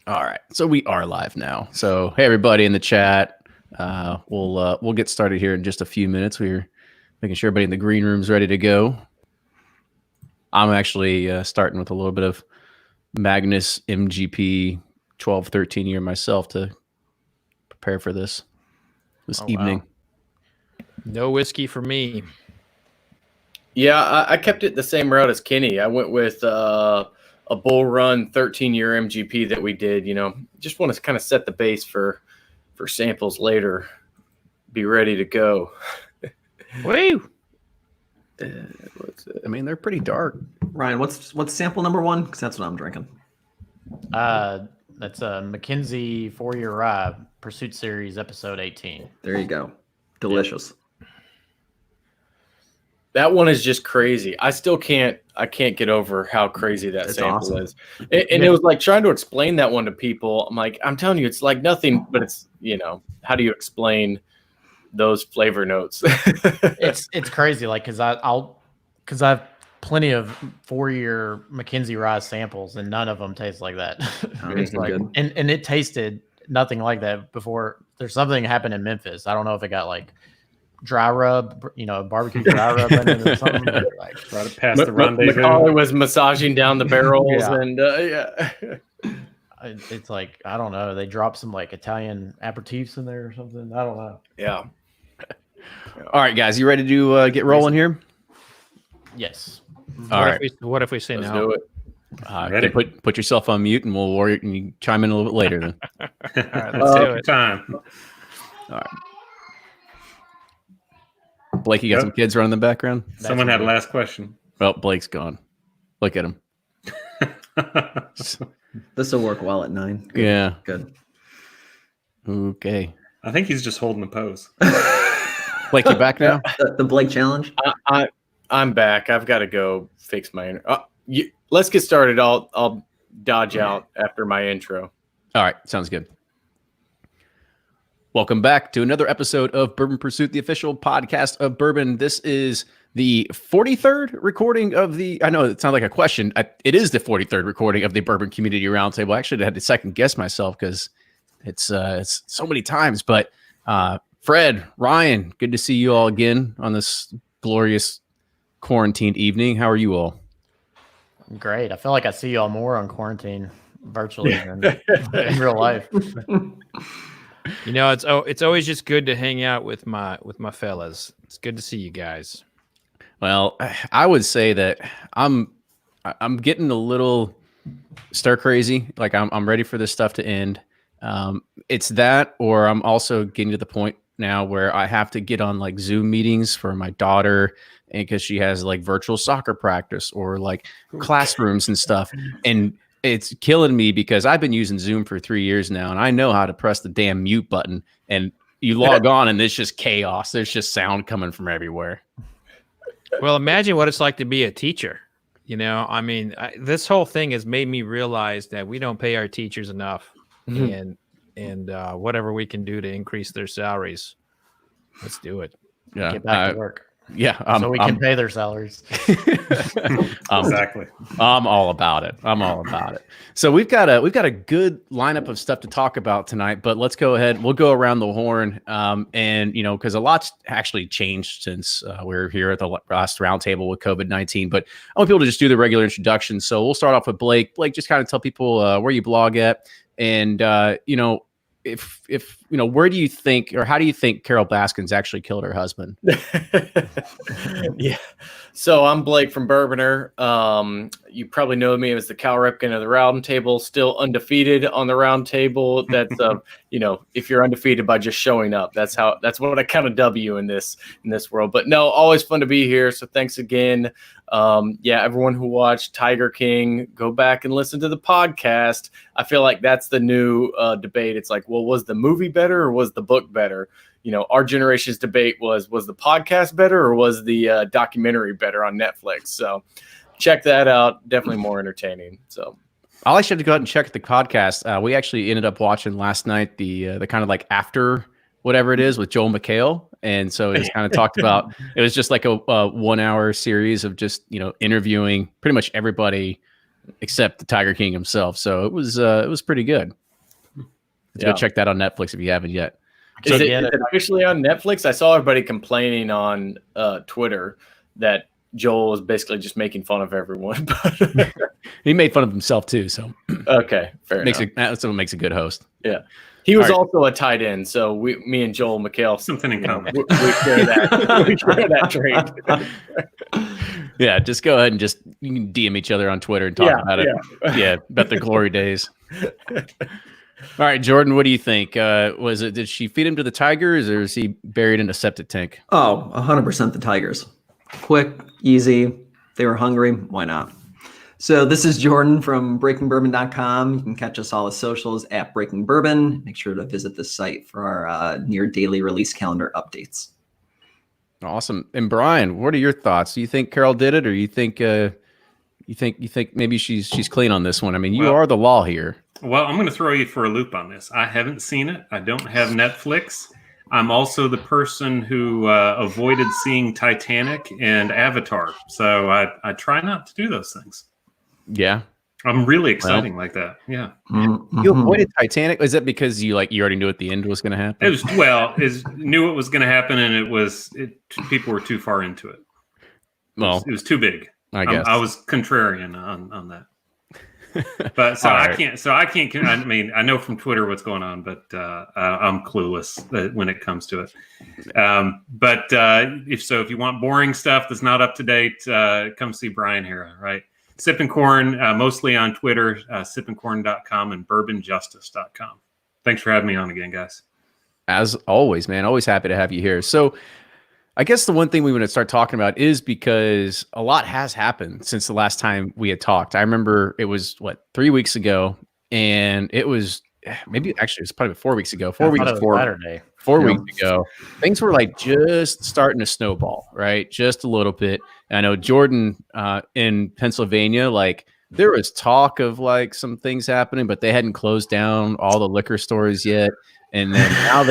All right, so we are live now. So hey, everybody in the chat, we'll get started here in just a few minutes. We're making sure everybody in the green room's ready to go. I'm actually starting with a little bit of Magnus MGP 12-13 year myself to prepare for this evening. Wow. No whiskey for me. Yeah, I kept it the same route as Kenny. I went with a Bull Run 13-year MGP that we did. Just want to kind of set the base for samples later. Be ready to go. Woo! I mean, they're pretty dark. Ryan, what's sample number 1? Because that's what I'm drinking. That's a McKinsey 4-year rye Pursuit Series episode 18. There you go. Delicious. That one is just crazy. I can't get over how crazy that sample is. And it was like trying to explain that one to people. I'm like, I'm telling you, it's like nothing, but it's, how do you explain those flavor notes? It's crazy. Like, cause I have plenty of 4-year McKinsey rye samples and none of them taste like that. It's like, and it tasted nothing like that before. There's something happened in Memphis. I don't know if it got like dry rub, barbecue dry rub in it or something. Like, right past the rendezvous. McCauley was massaging down the barrels and it's like, I don't know. They dropped some like Italian aperitifs in there or something. I don't know. Yeah. All right, guys, you ready to get rolling here? Yes. All right. What if we say Let's no? do it. Put yourself on mute, and we'll worry. And you chime in a little bit later. Then. All right, let's do it. Time. All right. Blake, you got some kids running in the background? Someone had a last question. Well, Blake's gone. Look at him. This will work well at 9. Good. Yeah. Good. Okay. I think he's just holding the pose. Blake, you back now? The Blake challenge? I'm back. I've got to go fix my let's get started. I'll dodge out after my intro. All right. Sounds good. Welcome back to another episode of Bourbon Pursuit, the official podcast of Bourbon. This is the 43rd recording of the, I know it sounds like a question. It is the 43rd recording of the Bourbon Community Roundtable. Actually, I had to second guess myself because it's so many times. But Fred, Ryan, good to see you all again on this glorious quarantined evening. How are you all? Great. I feel like I see y'all more on quarantine virtually than in real life. It's always just good to hang out with my fellas. It's good to see you guys. Well, I would say that I'm getting a little stir crazy. Like I'm ready for this stuff to end. It's that, or I'm also getting to the point now where I have to get on like Zoom meetings for my daughter, and because she has like virtual soccer practice or like classrooms and stuff, and it's killing me because I've been using Zoom for 3 years now, and I know how to press the damn mute button, and you log on and it's just chaos. There's just sound coming from everywhere. Well, imagine what it's like to be a teacher. This whole thing has made me realize that we don't pay our teachers enough, and whatever we can do to increase their salaries, let's do it. Yeah, Get back to work. Yeah, so we can pay their salaries. Exactly. I'm all about it. So we've got a good lineup of stuff to talk about tonight, but let's go ahead. We'll go around the horn, and because a lot's actually changed since we were here at the last roundtable with COVID-19. But I want people to just do the regular introduction. So we'll start off with Blake. Blake, just kind of tell people where you blog at, and if where do you think, or how do you think Carol Baskins actually killed her husband? Yeah. So I'm Blake from Bourboner. You probably know me as the Cal Ripken of the Roundtable, still undefeated on the Roundtable. That's if you're undefeated by just showing up, that's what I count a W in this world. But no, always fun to be here. So thanks again. Everyone who watched Tiger King, go back and listen to the podcast. I feel like that's the new debate. It's like, well, was the movie better or was the book better? Our generation's debate was the podcast better or was the documentary better on Netflix? So check that out. Definitely more entertaining. So I'll actually have to go out and check the podcast. We actually ended up watching last night the kind of like after whatever it is with Joel McHale. And so it was kind of talked about, it was just like a 1 hour series of just, interviewing pretty much everybody except the Tiger King himself. So it was pretty good. Let's go check that on Netflix if you haven't yet. Is it officially on Netflix? I saw everybody complaining on Twitter that Joel is basically just making fun of everyone. He made fun of himself too. So okay, fair enough. That's what makes a good host. Yeah. He was also a tight end, so me and Joel McHale, something in common. We share that. We share that trait. Yeah, just go ahead and you can DM each other on Twitter and talk about it. Yeah, about the glory days. All right, Jordan, what do you think? Did she feed him to the tigers, or is he buried in a septic tank? Oh, 100% the tigers. Quick, easy. They were hungry. Why not? So this is Jordan from breakingbourbon.com. You can catch us all the socials at Breaking Bourbon. Make sure to visit the site for our near daily release calendar updates. Awesome. And Brian, what are your thoughts? Do you think Carol did it, or you think maybe she's clean on this one? I mean, you are the law here. Well, I'm going to throw you for a loop on this. I haven't seen it. I don't have Netflix. I'm also the person who avoided seeing Titanic and Avatar. So I try not to do those things. Yeah. I'm really exciting like that. Yeah. Mm-hmm. You avoided Titanic? Is that because you already knew at the end was going to happen? Knew it was going to happen, and people were too far into it. Well, it was too big. I guess I was contrarian on that. But I can't. I mean, I know from Twitter what's going on, but I'm clueless when it comes to it. But if you want boring stuff that's not up to date, come see Brian here. Right, Sipping Corn, mostly on Twitter, sippingcorn.com and bourbonjustice.com. Thanks for having me on again, guys. As always, man, always happy to have you here. So I guess the one thing we want to start talking about is because a lot has happened since the last time we had talked. I remember it was 3 weeks ago, and it was it's probably 4 weeks ago. 4 weeks before Saturday. 4 weeks ago, things were just starting to snowball, right? Just a little bit. And I know Jordan in Pennsylvania, there was talk of some things happening, but they hadn't closed down all the liquor stores yet. And then now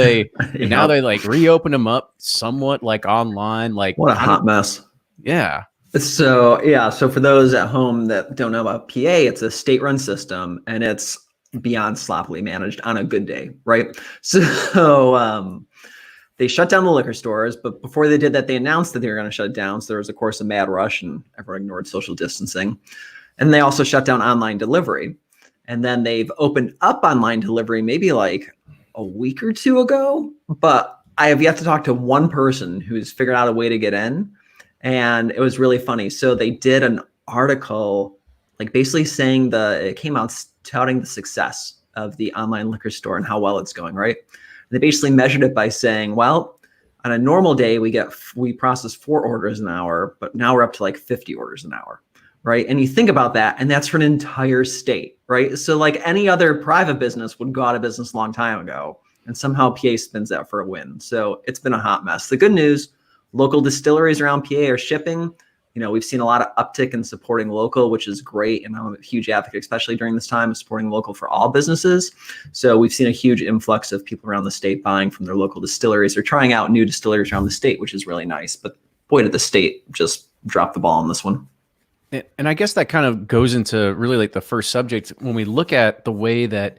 they reopened them up somewhat online. What a hot mess. Yeah. So for those at home that don't know about PA, it's a state-run system, and it's beyond sloppily managed on a good day, right? So they shut down the liquor stores, but before they did that, they announced that they were going to shut it down. So there was, of course, a mad rush, and everyone ignored social distancing. And they also shut down online delivery. And then they've opened up online delivery maybe a week or two ago, but I have yet to talk to one person who's figured out a way to get in. And it was really funny. So they did an article, basically saying it came out touting the success of the online liquor store and how well it's going, right? And they basically measured it by saying, well, on a normal day, we process 4 orders an hour, but now we're up to 50 orders an hour, right? And you think about that, and that's for an entire state, right? So any other private business would go out of business a long time ago, and somehow PA spins that for a win. So it's been a hot mess. The good news, local distilleries around PA are shipping. We've seen a lot of uptick in supporting local, which is great. And I'm a huge advocate, especially during this time, of supporting local for all businesses. So we've seen a huge influx of people around the state buying from their local distilleries or trying out new distilleries around the state, which is really nice. But boy, did the state just drop the ball on this one. And I guess that kind of goes into really the first subject when we look at the way that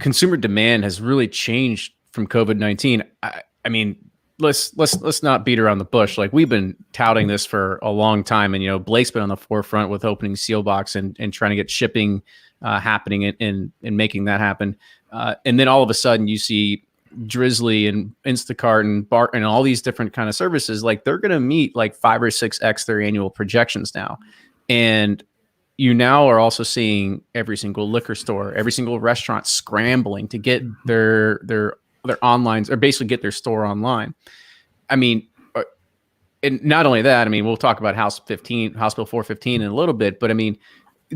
consumer demand has really changed from COVID-19. I mean, let's not beat around the bush. We've been touting this for a long time, and Blake's been on the forefront with opening Sealbox and trying to get shipping happening and making that happen. And then all of a sudden you see Drizzly and Instacart and Bart and all these different kind of services, they're going to meet 5 or 6x their annual projections now. And you now are also seeing every single liquor store, every single restaurant scrambling to get their online, or basically get their store online. I mean, and not only that, I mean, we'll talk about House Bill 415 in a little bit, but I mean,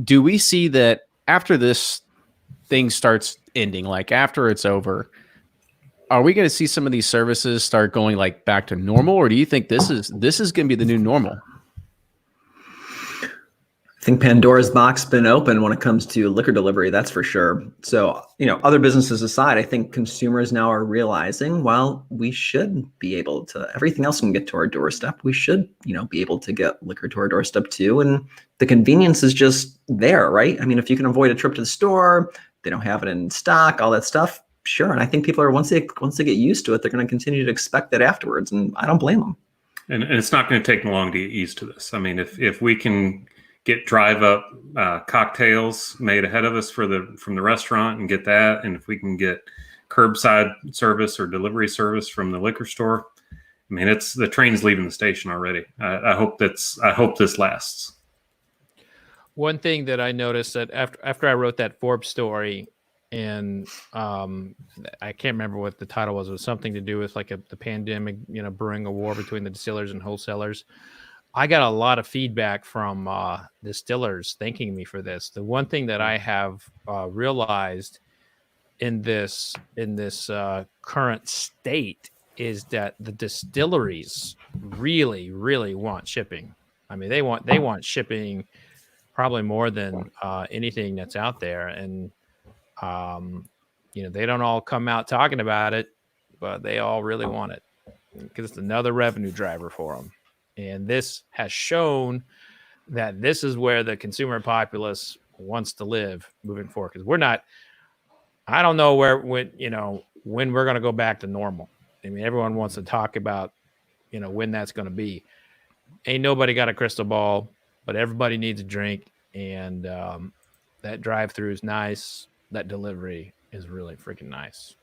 do we see that after this thing starts ending, after it's over, are we going to see some of these services start going back to normal, or do you think this is going to be the new normal? I think Pandora's box been open when it comes to liquor delivery, that's for sure. So, other businesses aside, I think consumers now are realizing, well, we should be able to, everything else can get to our doorstep. We should, be able to get liquor to our doorstep too. And the convenience is just there, right? I mean, if you can avoid a trip to the store, they don't have it in stock, all that stuff. Sure. And I think people are, once they get used to it, they're going to continue to expect that afterwards. And I don't blame them. And it's not going to take long to get used to this. I mean, if we can get drive up cocktails made ahead of us from the restaurant and get that, and if we can get curbside service or delivery service from the liquor store, I mean, it's the train's leaving the station already. I hope this lasts. One thing that I noticed that after I wrote that Forbes story, and I can't remember what the title was. It was something to do with like the pandemic, brewing a war between the distillers and wholesalers. I got a lot of feedback from distillers thanking me for this. The one thing that I have realized in this current state is that the distilleries really, really want shipping. I mean, they want shipping probably more than anything that's out there. And they don't all come out talking about it, but they all really want it because it's another revenue driver for them. And this has shown that this is where the consumer populace wants to live moving forward. Because I don't know when we're going to go back to normal. I mean, everyone wants to talk about, when that's going to be. Ain't nobody got a crystal ball, but everybody needs a drink. And that drive-through is nice. That delivery is really freaking nice.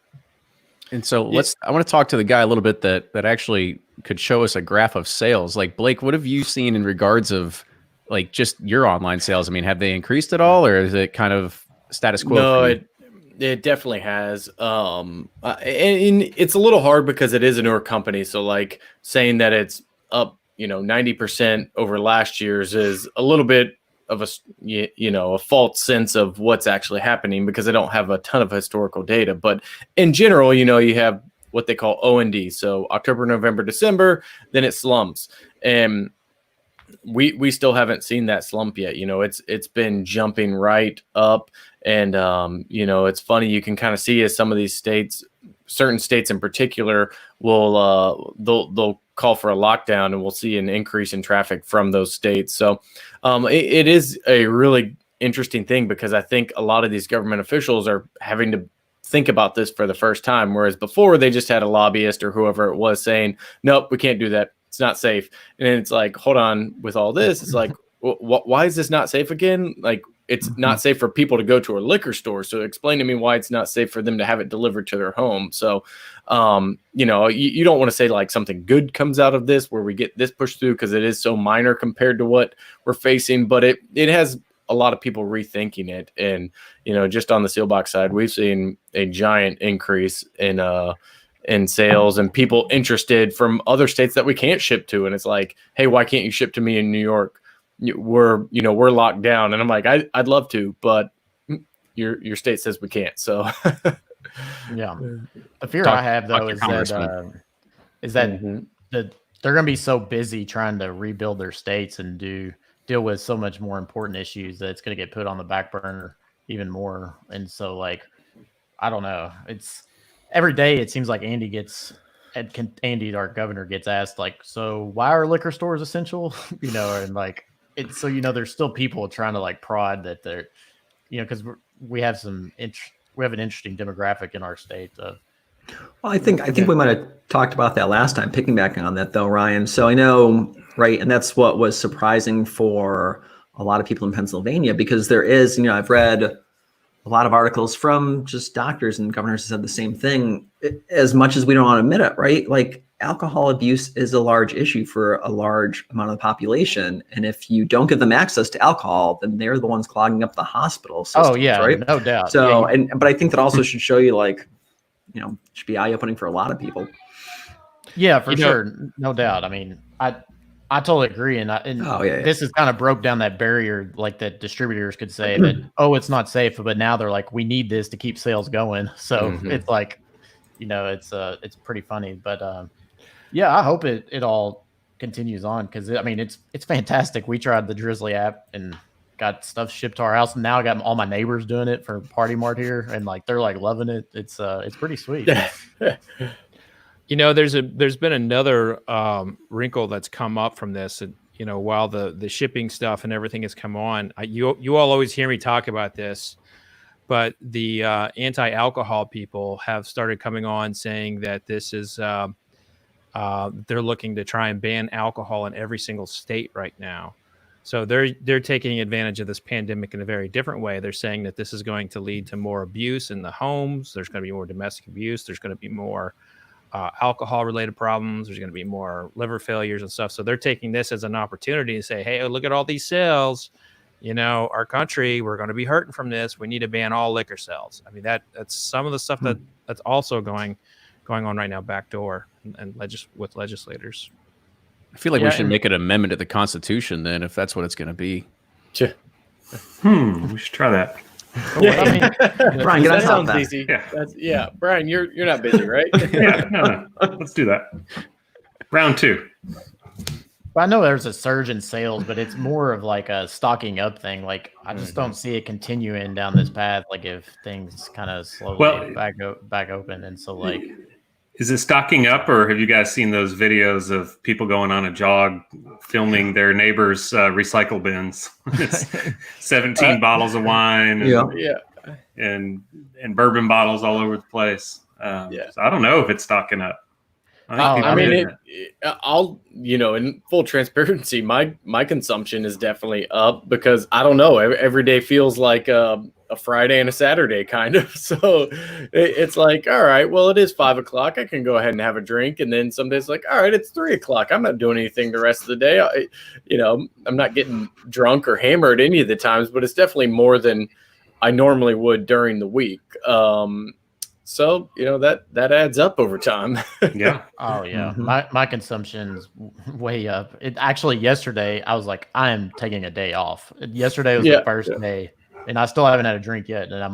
And so I want to talk to the guy a little bit that actually could show us a graph of sales. Like, Blake, what have you seen in regards of like just your online sales? I mean, have they increased at all, or is it kind of status quo? No, it definitely has. And it's a little hard because it is a newer company. So like saying that it's up, 90% over last year's is a little bit of a false sense of what's actually happening because I don't have a ton of historical data. But in general, you have what they call O&D. So October, November, December, then it slumps. And we still haven't seen that slump yet. It's been jumping right up. And, it's funny. You can kind of see as some of these states, certain states in particular, they'll call for a lockdown, and we'll see an increase in traffic from those states. So it is a really interesting thing because I think a lot of these government officials are having to think about this for the first time, whereas before they just had a lobbyist or whoever it was saying, nope, we can't do that. It's not safe. And it's like, hold on, with all this, it's like, why is this not safe again? Like, it's not safe for people to go to a liquor store. So explain to me why it's not safe for them to have it delivered to their home. So, you don't want to say like something good comes out of this where we get this pushed through because it is so minor compared to what we're facing, but it has a lot of people rethinking it. And, just on the Sealbox side, we've seen a giant increase in sales and people interested from other states that we can't ship to. And it's like, hey, why can't you ship to me in New York? We're locked down. And I'm like, I'd love to, but your state says we can't. So yeah, the fear I have though is that they're going to be so busy trying to rebuild their states and deal with so much more important issues that it's going to get put on the back burner even more. And so like, I don't know. It's every day. It seems like Andy, our governor, gets asked like, so why are liquor stores essential? And like, it's so, there's still people trying to like prod that they're, because we have an interesting demographic in our state. Well, I think we might have talked about that last time, picking back on that though, Ryan. So I know, right. And that's what was surprising for a lot of people in Pennsylvania, because there is, I've read a lot of articles from just doctors and governors who said the same thing, as much as we don't want to admit it, right? Like alcohol abuse is a large issue for a large amount of the population. And if you don't give them access to alcohol, then they're the ones clogging up the hospital systems, right? No doubt. So, but I think that also should show you like, should be eye-opening for a lot of people. Yeah, for sure. No doubt. I mean, I totally agree. And this has kind of broke down that barrier, like that distributors could say that, it's not safe, but now they're like, we need this to keep sales going. So it's like, it's pretty funny, but I hope it all continues on. Cause I mean, it's fantastic. We tried the Drizzly app and got stuff shipped to our house. And now I got all my neighbors doing it for Party Mart here, and like they're like loving it. It's pretty sweet. You know, there's been another wrinkle that's come up from this. And, you know, while the shipping stuff and everything has come on, you all always hear me talk about this, but the anti-alcohol people have started coming on saying that this is they're looking to try and ban alcohol in every single state right now. So they're taking advantage of this pandemic in a very different way. They're saying that this is going to lead to more abuse in the homes. There's going to be more domestic abuse. There's going to be more alcohol-related problems. There's going to be more liver failures and stuff. So they're taking this as an opportunity to say, hey, look at all these sales. You know, our country, we're going to be hurting from this. We need to ban all liquor sales. I mean, that's some of the stuff that's also going on right now, backdoor and with legislators. I feel like we should make an amendment to the Constitution then, if that's what it's going to be. Sure. We should try that. Brian, that sounds easy. Yeah. Brian, you're not busy, right? No. Let's do that. Round 2. I know there's a surge in sales, but it's more of like a stocking up thing. Like I just don't see it continuing down this path. Like if things kind of slowly back open, and so like, is it stocking up, or have you guys seen those videos of people going on a jog, filming their neighbors' recycle bins? It's 17 bottles of wine, and bourbon bottles all over the place. So I don't know if it's stocking up. I'll, in full transparency, my consumption is definitely up because I don't know, every day feels like a Friday and a Saturday kind of. So it's like, all right, well, it is 5 o'clock. I can go ahead and have a drink. And then some days like, all right, it's 3 o'clock. I'm not doing anything the rest of the day. I'm not getting drunk or hammered any of the times, but it's definitely more than I normally would during the week. So, that adds up over time. Yeah. Oh yeah. My consumption's way up. It actually, yesterday I was like, I am taking a day off. Yesterday was the first day, and I still haven't had a drink yet. And I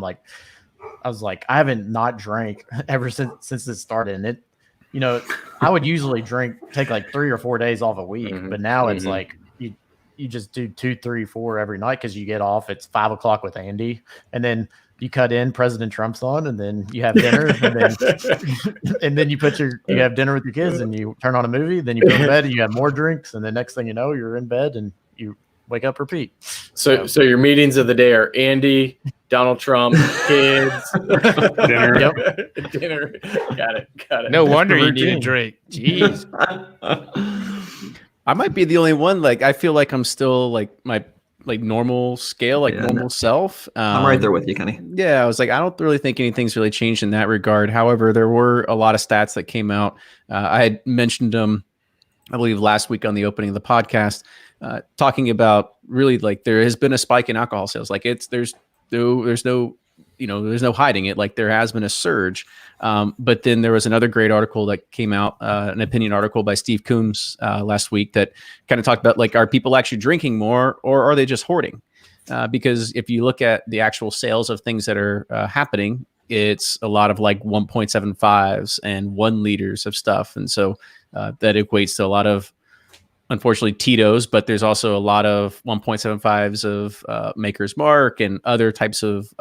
was like, I haven't not drank ever since it started. And I would usually take like 3 or 4 days off a week, but now it's like you just do 2, 3, 4 every night because you get off. It's 5 o'clock with Andy, and then you cut in President Trump's on, and then you have dinner, and then you have dinner with your kids, and you turn on a movie, then you go to bed and you have more drinks, and the next thing you know, you're in bed and you wake up, repeat. So your meetings of the day are Andy, Donald Trump, kids, dinner. Dinner. Got it. No wonder you need a drink. Jeez. I might be the only one. Like, I feel like I'm still like my normal scale, normal self. I'm right there with you, Kenny. Yeah, I was like, I don't really think anything's really changed in that regard. However, there were a lot of stats that came out. I had mentioned them, I believe, last week on the opening of the podcast, talking about really like there has been a spike in alcohol sales. Like there's no hiding it. Like there has been a surge. But then there was another great article that came out, an opinion article by Steve Coombs last week that kind of talked about like, are people actually drinking more or are they just hoarding? Because if you look at the actual sales of things that are happening, it's a lot of like 1.75s and 1 liters of stuff. And so that equates to a lot of, unfortunately, Tito's, but there's also a lot of 1.75s of Maker's Mark and other types of,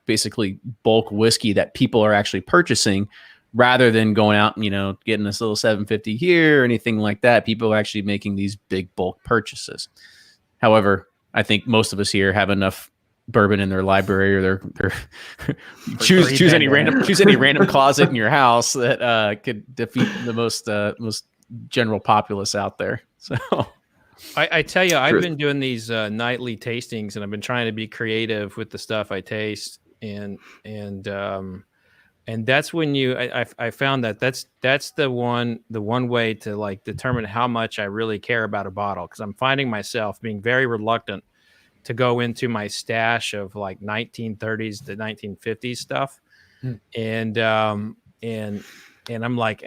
basically bulk whiskey that people are actually purchasing rather than going out and, getting this little 750 here or anything like that. People are actually making these big bulk purchases. However, I think most of us here have enough bourbon in their library or their choose any random closet in your house that could defeat the most general populace out there. So I tell you, I've been doing these nightly tastings, and I've been trying to be creative with the stuff I taste, and that's when I found that's the one way to like determine how much I really care about a bottle, because I'm finding myself being very reluctant to go into my stash of like 1930s to 1950s stuff, and I'm like,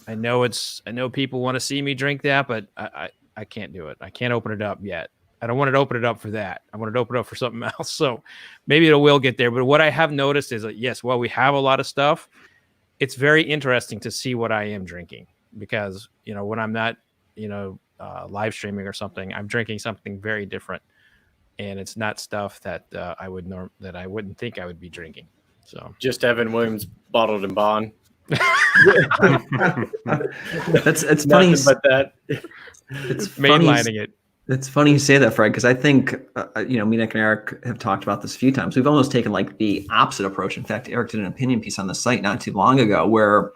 I know people want to see me drink that, but I can't do it. I can't open it up yet. I don't want to open it up for that. I want to open it up for something else. So maybe it will get there. But what I have noticed is that, yes, while we have a lot of stuff, it's very interesting to see what I am drinking, because, when I'm not, live streaming or something, I'm drinking something very different and it's not stuff that I wouldn't think I would be drinking. So just Evan Williams bottled in bond. It's funny, but that it's funny. mainlining it. It's funny you say that, Fred, because I think, me, Nick, and Eric have talked about this a few times. We've almost taken like the opposite approach. In fact, Eric did an opinion piece on the site not too long ago where,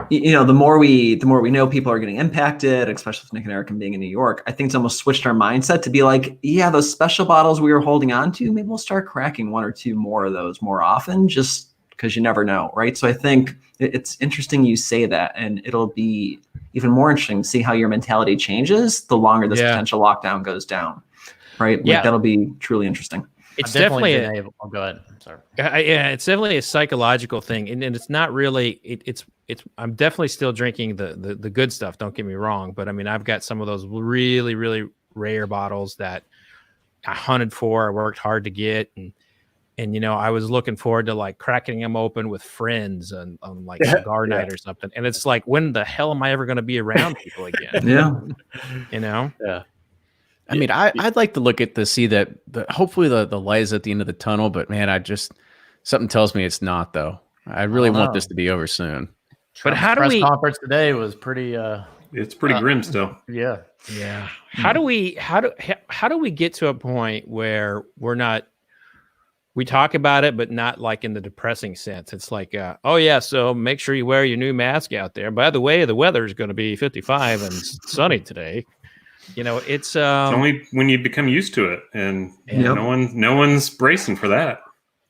the more we know people are getting impacted, especially with Nick and Eric and being in New York, I think it's almost switched our mindset to be like, yeah, those special bottles we were holding on to, maybe we'll start cracking one or two more of those more often, just because you never know, right? So I think it's interesting you say that, and it'll be even more interesting to see how your mentality changes the longer this potential lockdown goes down, right? Like, that'll be truly interesting. It's definitely go ahead. Sorry. It's definitely a psychological thing, and it's not really. It's. I'm definitely still drinking the good stuff. Don't get me wrong, but I mean, I've got some of those really, really rare bottles that I hunted for. I worked hard to get, and I was looking forward to like cracking them open with friends on like cigar night or something. And it's like, when the hell am I ever going to be around people again? Yeah. I mean, I'd like to look at see that hopefully the light is at the end of the tunnel, but man, something tells me it's not though. I really want this to be over soon. But how do press conference today was pretty it's pretty grim still. Yeah. How do we get to a point where we talk about it, but not like in the depressing sense? It's like, so make sure you wear your new mask out there. By the way, the weather is going to be 55 and sunny today. It's only when you become used to it, and no one's bracing for that.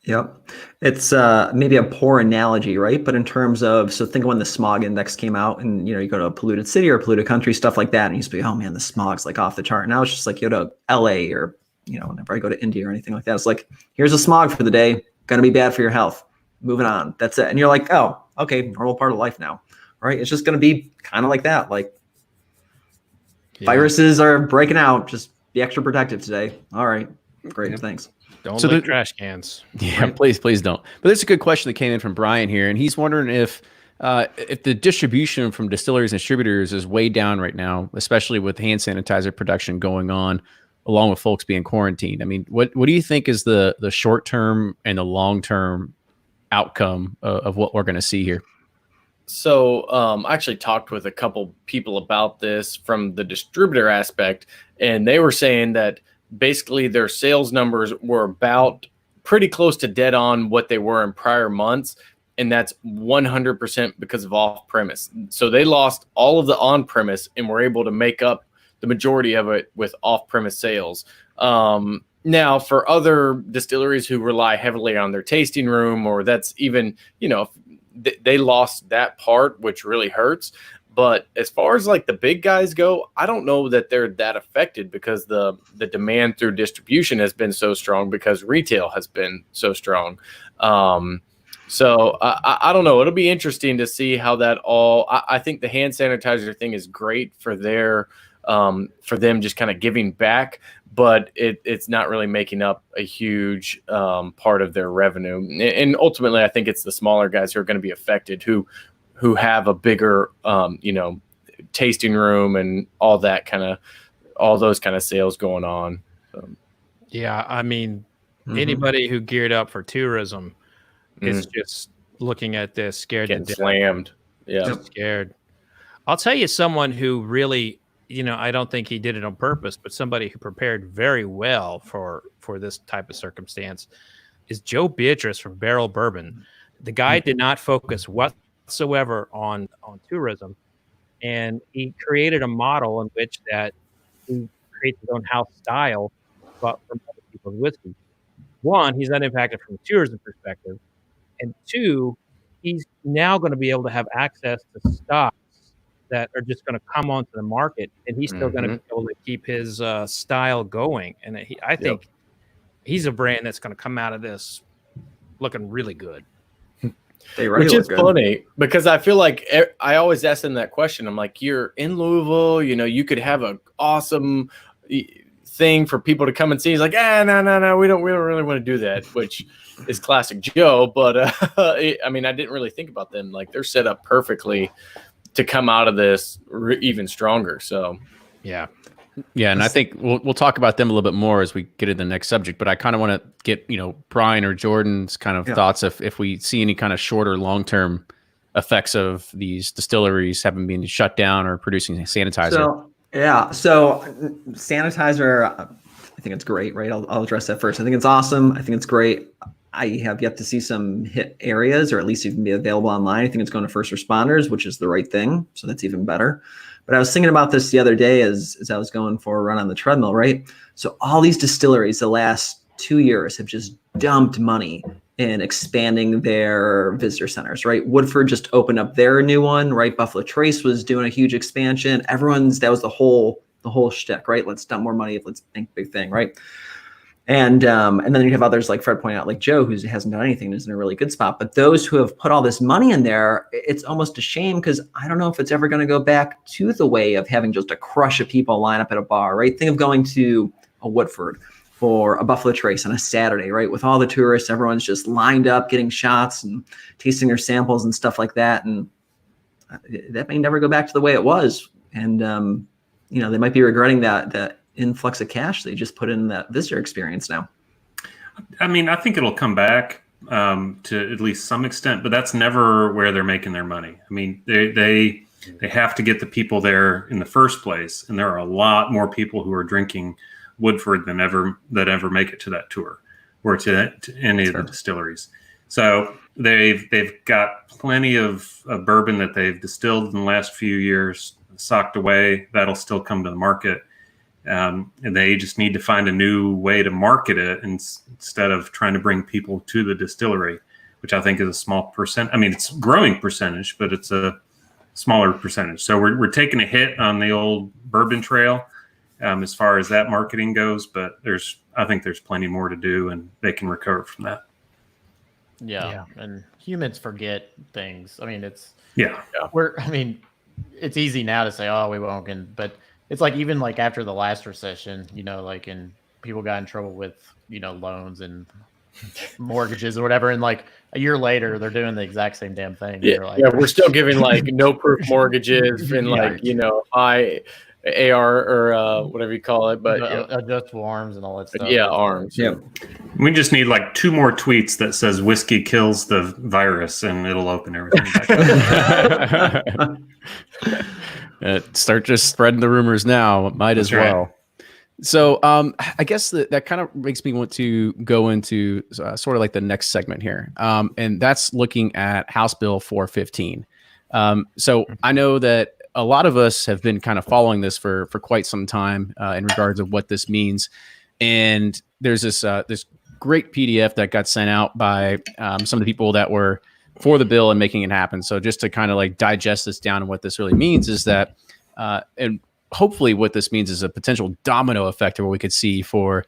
Yep. It's maybe a poor analogy, right? But in terms of, so think of when the smog index came out and, you go to a polluted city or a polluted country, stuff like that. And you used to be, oh man, the smog's like off the chart. Now it's just like, you go to LA or, whenever I go to India or anything like that, it's like, here's a smog for the day. Going to be bad for your health. Moving on. That's it. And you're like, oh, okay, normal part of life now. Right. It's just going to be kind of like that. Like viruses are breaking out. Just be extra protective today. All right. Great. Thanks. Don't lick trash cans. Yeah, right? Please don't. But there's a good question that came in from Brian here, and he's wondering if the distribution from distilleries and distributors is way down right now, especially with hand sanitizer production going on, along with folks being quarantined. I mean, what do you think is the short term and the long term outcome of what we're going to see here? So I actually talked with a couple people about this from the distributor aspect, and they were saying that basically their sales numbers were about pretty close to dead on what they were in prior months. And that's 100% because of off-premise. So they lost all of the on-premise and were able to make up the majority of it with off-premise sales. Now, for other distilleries who rely heavily on their tasting room, or that's even, they lost that part, which really hurts. But as far as like the big guys go, I don't know that they're that affected because the demand through distribution has been so strong because retail has been so strong. So I don't know. It'll be interesting to see how that all. I think the hand sanitizer thing is great for them just kind of giving back, but it's not really making up a huge part of their revenue. And ultimately, I think it's the smaller guys who are going to be affected who have a bigger, tasting room and all those kind of sales going on. Yeah, I mean, anybody who geared up for tourism is just looking at this scared getting to death. Slammed. Yeah, just scared. I'll tell you someone who really, I don't think he did it on purpose, but somebody who prepared very well for this type of circumstance is Joe Beatrice from Barrel Bourbon. The guy did not focus whatsoever on tourism, and he created a model in which that he creates his own house style, but from other people's whiskey. One, he's not impacted from a tourism perspective, and two, he's now going to be able to have access to stocks that are just going to come onto the market, and he's still going to be able to keep his style going. And I think he's a brand that's going to come out of this looking really good. Which is funny because I feel like I always ask them that question. I'm like, you're in Louisville, you could have an awesome thing for people to come and see. He's like, no, we don't really want to do that, which is classic Joe. But I mean, I didn't really think about them. Like, they're set up perfectly to come out of this even stronger. So yeah. Yeah, and I think we'll talk about them a little bit more as we get to the next subject. But I kind of want to get Brian or Jordan's kind of thoughts if we see any kind of short or long term effects of these distilleries having been shut down or producing sanitizer. So sanitizer, I think it's great, right? I'll address that first. I think it's awesome. I think it's great. I have yet to see some hit areas, or at least even be available online. I think it's going to first responders, which is the right thing. So that's even better. But I was thinking about this the other day as I was going for a run on the treadmill, right? So all these distilleries the last 2 years have just dumped money in expanding their visitor centers, right? Woodford just opened up their new one, right? Buffalo Trace was doing a huge expansion. That was the whole shtick, right? Let's dump more money, let's think big thing, right? And then you have others like Fred pointed out, like Joe, who hasn't done anything, is in a really good spot. But those who have put all this money in there, it's almost a shame, because I don't know if it's ever going to go back to the way of having just a crush of people line up at a bar, right? Think of going to a Woodford for a Buffalo Trace on a Saturday, right? With all the tourists, everyone's just lined up, getting shots and tasting their samples and stuff like that. And that may never go back to the way it was. And, they might be regretting that influx of cash they just put in that visitor experience now. I mean, I think it'll come back to at least some extent, but that's never where they're making their money. I mean, they have to get the people there in the first place, and there are a lot more people who are drinking Woodford than ever make it to that tour or to any of the distilleries. So they've got plenty of bourbon that they've distilled in the last few years, socked away. That'll still come to the market. And they just need to find a new way to market it instead of trying to bring people to the distillery, which I think is a small percent. I mean, it's a growing percentage, but it's a smaller percentage. So we're taking a hit on the old bourbon trail as far as that marketing goes, but I think there's plenty more to do, and they can recover from that. Yeah. And humans forget things. I mean, it's easy now to say, oh, we won't, but it's like, even like after the last recession, and people got in trouble with, loans and mortgages or whatever. And like a year later, they're doing the exact same damn thing. We're still giving like no proof mortgages and high AR or whatever you call it, but adjustable arms and all that stuff. Yeah, arms. Yeah. We just need like 2 more tweets that says whiskey kills the virus, and it'll open everything back up. Start just spreading the rumors now. Might as well. So I guess that kind of makes me want to go into sort of like the next segment here. And that's looking at House Bill 415. So I know that a lot of us have been kind of following this for quite some time in regards of what this means. And there's this great PDF that got sent out by some of the people that were for the bill and making it happen. So just to kind of like digest this down, and what this really means is that, and hopefully what this means is a potential domino effect where we could see for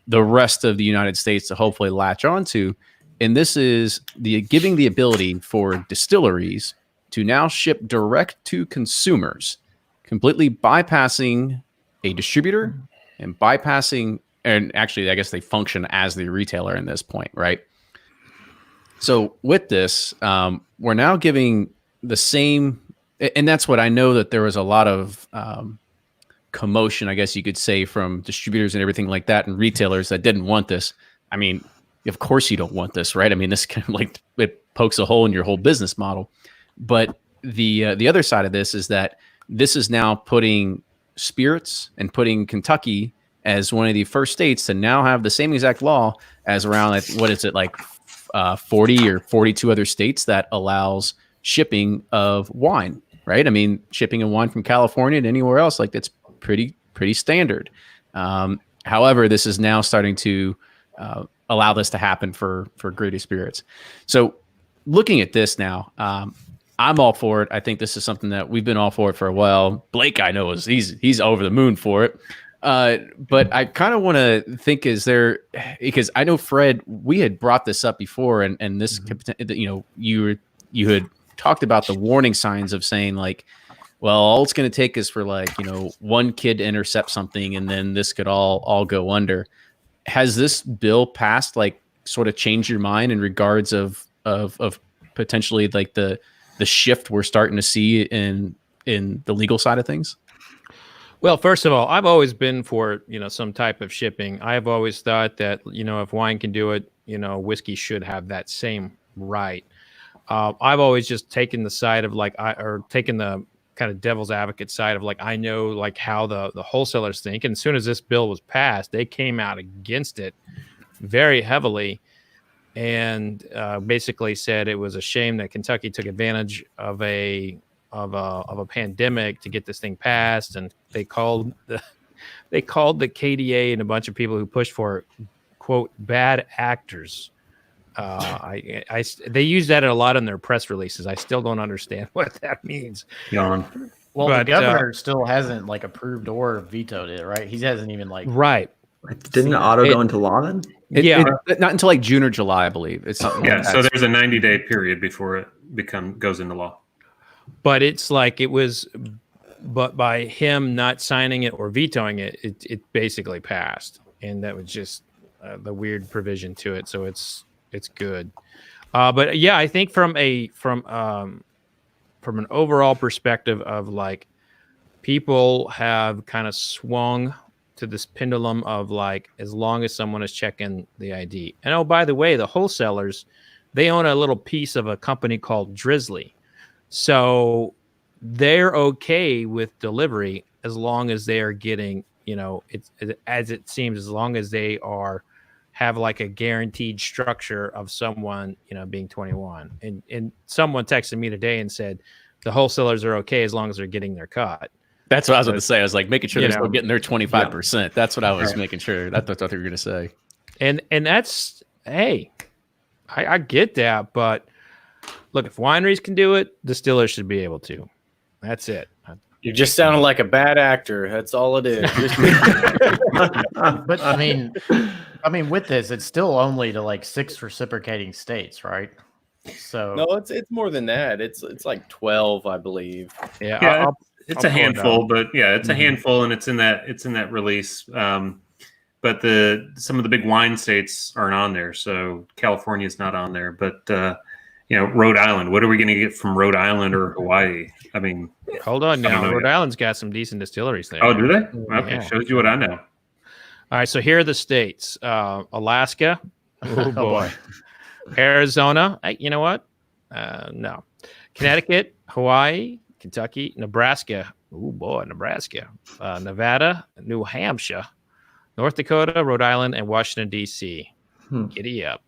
the rest of the United States to hopefully latch onto. And this is giving the ability for distilleries to now ship direct to consumers, completely bypassing a distributor and actually, I guess they function as the retailer in this point, right? So with this, we're now giving the same, and that's what I know that there was a lot of commotion, I guess you could say, from distributors and everything like that, and retailers that didn't want this. I mean, of course you don't want this, right? I mean, this kind of like, it pokes a hole in your whole business model. But the other side of this is that this is now putting spirits and putting Kentucky as one of the first states to now have the same exact law as around, what is it, like 40 or 42 other states that allows shipping of wine, right? I mean, shipping of wine from California to anywhere else, like that's pretty standard. However, this is now starting to allow this to happen for gritty spirits. So looking at this now, I'm all for it. I think this is something that we've been all for it for a while. Blake, I know, he's over the moon for it. But I kind of want to think, because I know, Fred, we had brought this up before, and this, you had talked about the warning signs of saying like, well, all it's going to take is for one kid to intercept something, and then this could all go under. Has this bill passed, sort of changed your mind in regards of potentially like the shift we're starting to see in the legal side of things? Well, first of all, I've always been for, some type of shipping. I've always thought that, if wine can do it, whiskey should have that same right. I've always just taken the side of taken the kind of devil's advocate side of I know how the wholesalers think. And as soon as this bill was passed, they came out against it very heavily and basically said it was a shame that Kentucky took advantage of a pandemic to get this thing passed, and they called the KDA and a bunch of people who pushed for it, quote, bad actors. They use that a lot in their press releases. I still don't understand what that means. Yawn. Well, the governor still hasn't approved or vetoed it, right? He hasn't even right. Didn't the auto go into law then? Not until June or July, I believe. It's something. Yeah, so there's a 90-day period before it goes into law. But it's but by him not signing it or vetoing it, it basically passed, and that was just the weird provision to it. So it's good. But yeah, I think from an overall perspective of people have kind of swung to this pendulum of as long as someone is checking the ID. And oh, by the way, the wholesalers, they own a little piece of a company called Drizzly. So they're okay with delivery as long as they are getting, as it seems, as long as they have a guaranteed structure of someone, being 21. And someone texted me today and said the wholesalers are okay as long as they're getting their cut. That's what I was going to say. I was making sure they're still getting their 25%. Yeah. That's what I was making sure. That's what they were going to say. And that's, hey, I get that, but look, if wineries can do it, distillers should be able to. That's it. You just sounded like a bad actor. That's all it is. But I mean, with this, it's still only to 6 reciprocating states, right? So no, it's more than that. It's 12, I believe. Yeah, it's a handful, but yeah, it's a handful, and it's in that release. But some of the big wine states aren't on there, so California's not on there. But Rhode Island. What are we going to get from Rhode Island or Hawaii? I mean, hold on now. Rhode Island's got some decent distilleries there. Oh, do they? Okay, shows you what I know. All right, so here are the states: Alaska. Oh boy. Arizona. You know what? No. Connecticut, Hawaii, Kentucky, Nebraska. Oh boy, Nebraska. Nevada, New Hampshire, North Dakota, Rhode Island, and Washington D.C. Giddy up.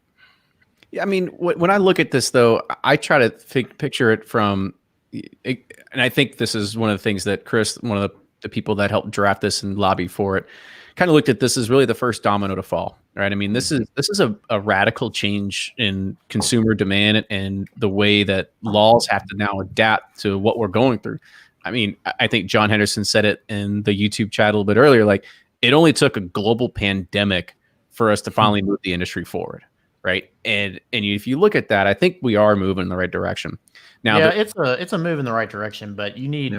Yeah, I mean, when I look at this, though, I try to picture it from, and I think this is one of the things that Chris, one of the people that helped draft this and lobby for it, kind of looked at this as really the first domino to fall, right? I mean, this is a radical change in consumer demand and the way that laws have to now adapt to what we're going through. I mean, I think John Henderson said it in the YouTube chat a little bit earlier, it only took a global pandemic for us to finally move the industry forward. Right. And if you look at that, I think we are moving in the right direction. Now, yeah, it's a move in the right direction, but you need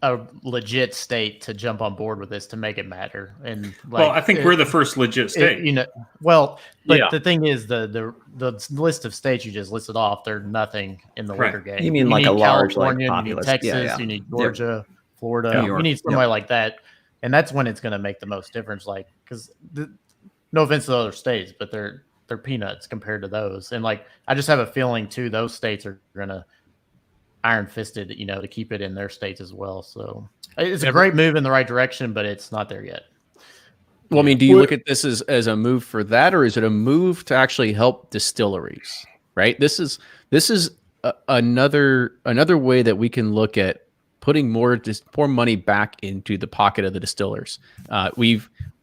a legit state to jump on board with this to make it matter. And I think we're the first legit state. The thing is the list of states you just listed off, they're nothing in the liquor game. You mean you a large California, populous, you need Texas, you need Georgia, Florida, you need somebody like that, and that's when it's going to make the most difference. Because no offense to the other states, but they're peanuts compared to those. And I just have a feeling too, those states are going to iron fisted, to keep it in their states as well. So it's a great move in the right direction, but it's not there yet. Well, I mean, do you look at this as a move for that, or is it a move to actually help distilleries? Right. This is another way that we can look at putting more money back into the pocket of the distillers.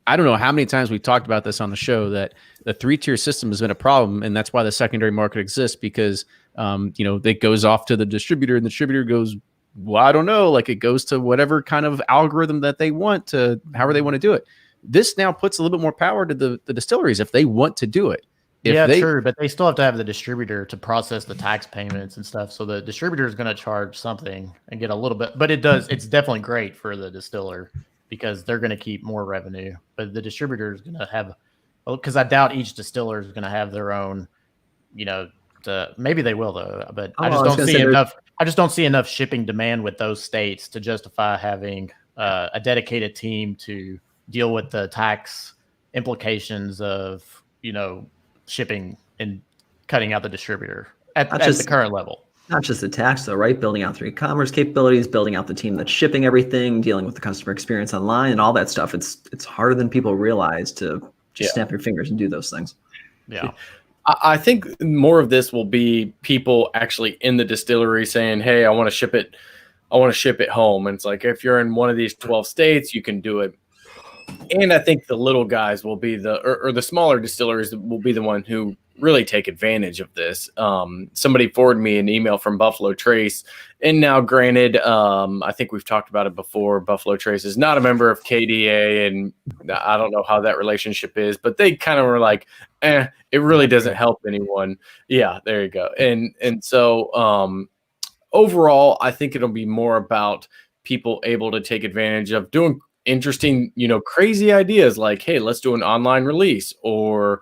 I don't know how many times we've talked about this on the show that the 3-tier system has been a problem, and that's why the secondary market exists, because it goes off to the distributor, and the distributor goes, well, I don't know, it goes to whatever kind of algorithm that they want to, however they want to do it. This now puts a little bit more power to the distilleries if they want to do it. True, but they still have to have the distributor to process the tax payments and stuff. So the distributor is going to charge something and get a little bit, but it's definitely great for the distiller, because they're going to keep more revenue, but the distributor is going to have, because I doubt each distiller is going to have their own, maybe they will though, but I just don't see enough shipping demand with those states to justify having a dedicated team to deal with the tax implications of, shipping and cutting out the distributor at the current level. Not just the tax though, right? Building out their e-commerce capabilities, building out the team that's shipping everything, dealing with the customer experience online and all that stuff. It's harder than people realize to just snap your fingers and do those things. Yeah. I think more of this will be people actually in the distillery saying, hey, I want to ship it home. And it's like, if you're in one of these 12 states, you can do it. And I think the little guys will be or the smaller distilleries will be the one who really take advantage of this. Somebody forwarded me an email from Buffalo Trace, and now granted, I think we've talked about it before. Buffalo Trace is not a member of KDA, and I don't know how that relationship is, but they kind of were like, it really doesn't help anyone. Yeah, there you go. And so overall, I think it'll be more about people able to take advantage of doing interesting, crazy ideas like, hey, let's do an online release, or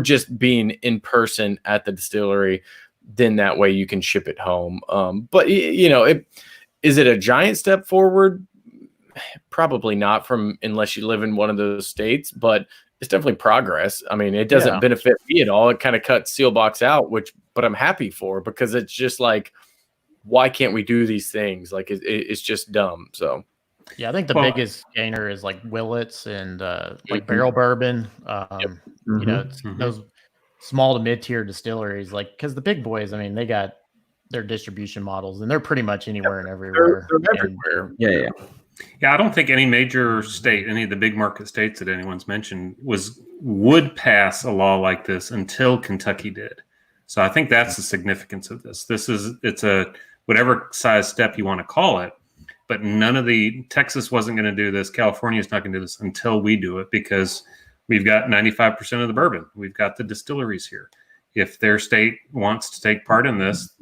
just being in person at the distillery. Then that way you can ship it home. But is it a giant step forward? Probably not, unless you live in one of those states, but it's definitely progress. I mean, it doesn't benefit me at all. It kind of cuts Sealbox out, but I'm happy for, because it's just like, why can't we do these things? Like it's just dumb. So. Yeah, I think the biggest gainer is like Willits and like Barrel Bourbon. It's those small to mid-tier distilleries, like, because the big boys, I mean, they got their distribution models, and they're pretty much anywhere and everywhere. They're everywhere. Yeah, I don't think any major state, any of the big market states that anyone's mentioned, would pass a law like this until Kentucky did. So I think that's the significance of this. It's a whatever size step you want to call it. But Texas wasn't going to do this. California's not going to do this until we do it, because we've got 95% of the bourbon. We've got the distilleries here. If their state wants to take part in this,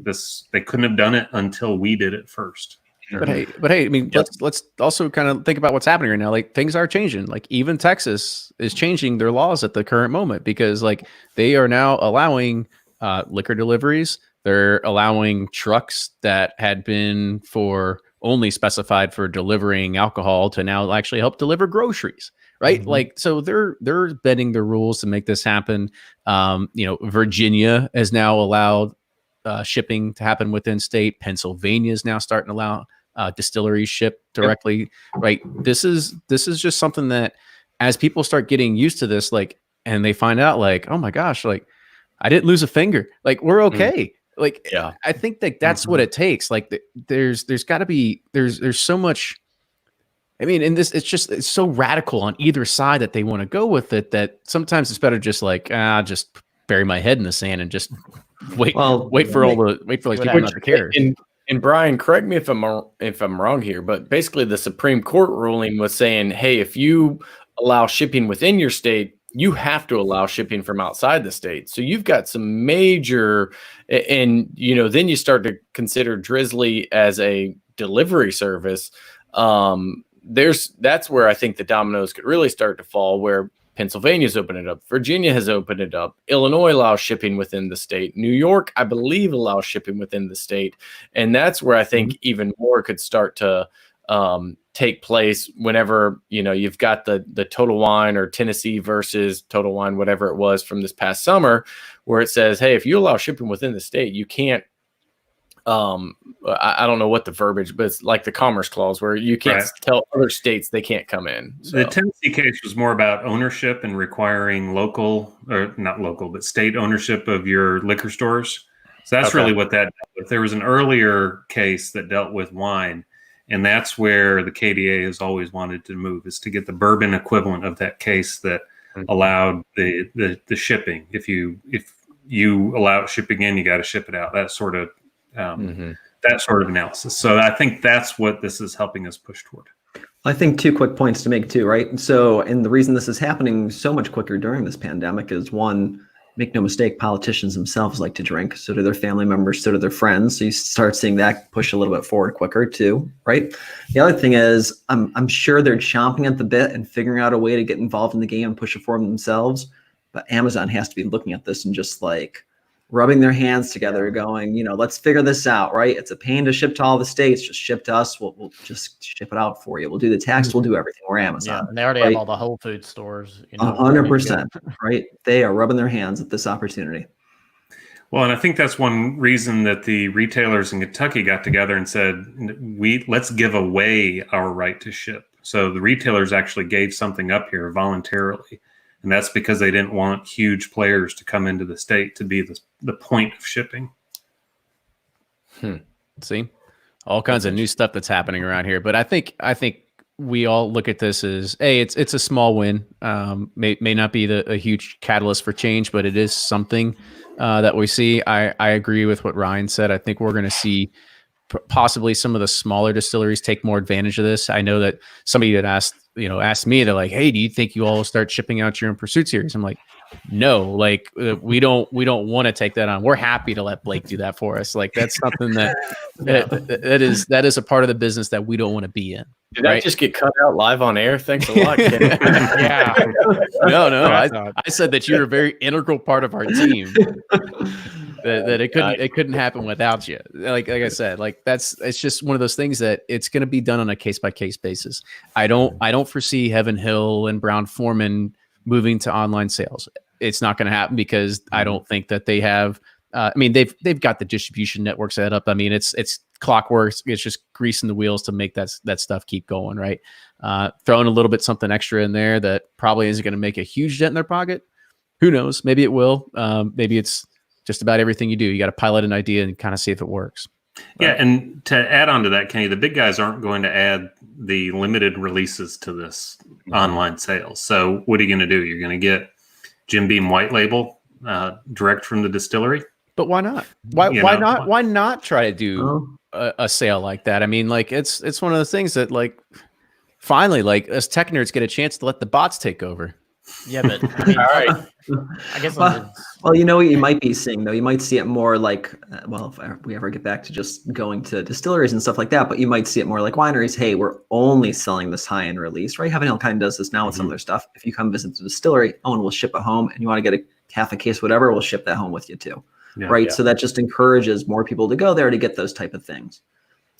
they couldn't have done it until we did it first. But hey, I mean, let's also kind of think about what's happening right now. Like, things are changing. Like, even Texas is changing their laws at the current moment, because like they are now allowing liquor deliveries. They're allowing trucks that had been only specified for delivering alcohol to now actually help deliver groceries, right? Mm-hmm. Like, so they're bending the rules to make this happen. Virginia has now allowed shipping to happen within state. Pennsylvania is now starting to allow distilleries ship directly, right? This is just something that, as people start getting used to this, like, and they find out like, oh my gosh, like, I didn't lose a finger. Like, we're okay. Mm-hmm. Like, I think that that's what it takes. Like, there's got to be, there's so much, I mean, in this, it's so radical on either side that they want to go with it, that sometimes it's better just like, just bury my head in the sand and just wait for these people not to care. And Brian, correct me if I'm wrong here, but basically the Supreme Court ruling was saying, hey, if you allow shipping within your state, you have to allow shipping from outside the state. So you've got some major, and then you start to consider Drizzly as a delivery service. That's where I think the dominoes could really start to fall, where Pennsylvania's opened it up, Virginia has opened it up, Illinois allows shipping within the state, New York, I believe, allows shipping within the state. And that's where I think even more could start to take place whenever you've got the Total Wine or Tennessee versus Total Wine, whatever it was from this past summer, where it says, hey, if you allow shipping within the state, you can't I don't know what the verbiage, but it's like the Commerce Clause, where you can't tell other states they can't come in. So. The Tennessee case was more about ownership and requiring state ownership of your liquor stores. So that's really what that dealt with. There was an earlier case that dealt with wine, and that's where the KDA has always wanted to move, is to get the bourbon equivalent of that case that allowed the shipping. If you allow shipping in, you got to ship it out. That sort of analysis. So I think that's what this is helping us push toward. I think two quick points to make too, right? So, and the reason this is happening so much quicker during this pandemic is, one, make no mistake, politicians themselves like to drink. So do their family members, so do their friends. So you start seeing that push a little bit forward quicker too, right? The other thing is, I'm sure they're chomping at the bit and figuring out a way to get involved in the game and push it for themselves. But Amazon has to be looking at this and just like, rubbing their hands together, going, let's figure this out, right? It's a pain to ship to all the states. Just ship to us. We'll just ship it out for you. We'll do the tax. We'll do everything. We're Amazon. Yeah, and they already have all the Whole Food stores. 100%, right? They are rubbing their hands at this opportunity. Well, and I think that's one reason that the retailers in Kentucky got together and said, let's give away our right to ship. So the retailers actually gave something up here voluntarily. And that's because they didn't want huge players to come into the state to be the point of shipping. See, all kinds of new stuff that's happening around here. But I think we all look at this as, hey, it's a small win. May not be a huge catalyst for change, but it is something that we see. I agree with what Ryan said. I think we're going to see possibly some of the smaller distilleries take more advantage of this. I know that somebody had asked me, they're like, hey, do you think you all will start shipping out your own Pursuit series? I'm like, no, like we don't want to take that on. We're happy to let Blake do that for us. Like that's something that is a part of the business that we don't want to be in. Did I just get cut out live on air? Thanks a lot, Ken. Yeah. No. I said that you're a very integral part of our team. that it couldn't happen without you. Like I said, it's just one of those things that it's going to be done on a case by case basis. I don't foresee Heaven Hill and Brown-Forman moving to online sales. It's not going to happen because I don't think that they have. They've got the distribution network set up. I mean, it's clockwork. It's just greasing the wheels to make that stuff keep going, right? Throwing a little bit something extra in there that probably isn't going to make a huge dent in their pocket. Who knows? Maybe it will. Maybe it's just about everything you do. You got to pilot an idea and kind of see if it works. Yeah, and to add on to that, Kenny, the big guys aren't going to add the limited releases to this online sales. So what are you going to do? You're going to get Jim Beam white label direct from the distillery. But why not? Why not try to do a sale like that? I mean, like it's one of those things that finally, us tech nerds get a chance to let the bots take over. Yeah, but I mean, all right. I guess. Well, you know what you might be seeing though. You might see it more like, if we ever get back to just going to distilleries and stuff like that, but you might see it more like wineries. Hey, we're only selling this high-end release, right? Heaven Hill kind of does this now with some of their stuff. If you come visit the distillery, and we'll ship it home, and you want to get half a case, whatever, we'll ship that home with you too, right? Yeah. So that just encourages more people to go there to get those type of things.